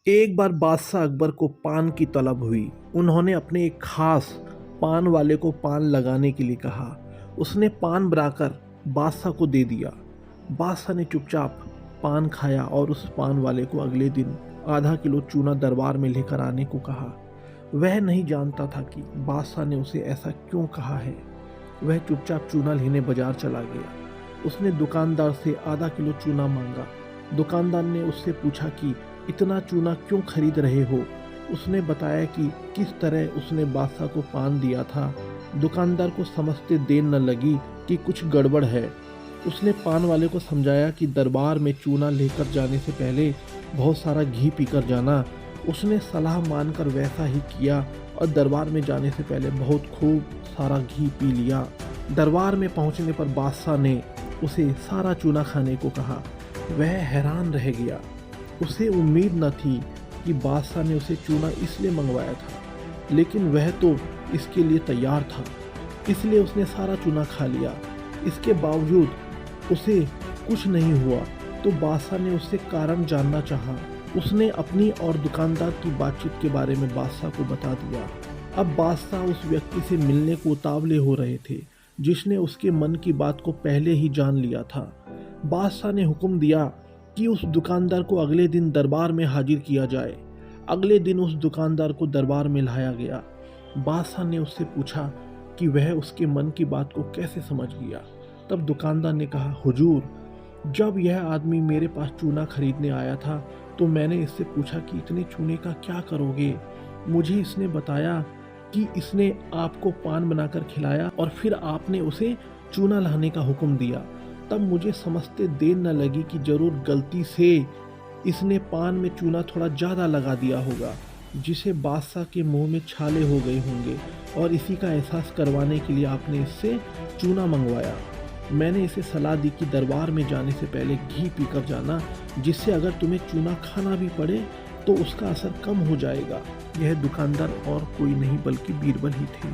एक बार बादशाह अकबर को पान की तलब हुई। उन्होंने अपने एक खास पान वाले को पान लगाने के लिए कहा। उसने पान बनाकर बादशाह को दे दिया। बादशाह ने चुपचाप पान खाया और उस पान वाले को अगले दिन आधा किलो चूना दरबार में लेकर आने को कहा। वह नहीं जानता था कि बादशाह ने उसे ऐसा क्यों कहा है। वह चुपचाप चूना लेने बाजार चला गया। उसने दुकानदार से आधा किलो चूना मांगा। दुकानदार ने उससे पूछा कि इतना चूना क्यों खरीद रहे हो। उसने बताया कि किस तरह उसने बादशाह को पान दिया था। दुकानदार को समझते देर न लगी कि कुछ गड़बड़ है। उसने पान वाले को समझाया कि दरबार में चूना लेकर जाने से पहले बहुत सारा घी पीकर जाना। उसने सलाह मानकर वैसा ही किया और दरबार में जाने से पहले बहुत खूब सारा घी पी लिया। दरबार में पहुंचने पर बादशाह ने उसे सारा चूना खाने को कहा। वह हैरान रह गया। उसे उम्मीद न थी कि बादशाह ने उसे चूना इसलिए मंगवाया था, लेकिन वह तो इसके लिए तैयार था, इसलिए उसने सारा चूना खा लिया। इसके बावजूद उसे कुछ नहीं हुआ तो बादशाह ने उससे कारण जानना चाहा। उसने अपनी और दुकानदार की बातचीत के बारे में बादशाह को बता दिया। अब बादशाह उस व्यक्ति से मिलने को उतावले हो रहे थे जिसने उसके मन की बात को पहले ही जान लिया था। बादशाह ने हुक्म दिया कि उस दुकानदार को अगले दिन दरबार में हाजिर किया जाए। अगले दिन उस दुकानदार को दरबार में लाया गया। बादशाह ने उससे पूछा कि वह उसके मन की बात को कैसे समझ गया। तब दुकानदार ने कहा, हुजूर, जब यह आदमी मेरे पास चूना खरीदने आया था तो मैंने इससे पूछा कि इतने चूने का क्या करोगे। मुझे इसने बताया कि इसने आपको पान बनाकर खिलाया और फिर आपने उसे चूना लाने का हुक्म दिया। तब मुझे समझते देर न लगी कि जरूर गलती से इसने पान में चूना थोड़ा ज़्यादा लगा दिया होगा, जिसे बादशाह के मुंह में छाले हो गए होंगे और इसी का एहसास करवाने के लिए आपने इससे चूना मंगवाया। मैंने इसे सलाह दी कि दरबार में जाने से पहले घी पीकर जाना, जिससे अगर तुम्हें चूना खाना भी पड़े तो उसका असर कम हो जाएगा। यह दुकानदार और कोई नहीं बल्कि बीरबल ही थे।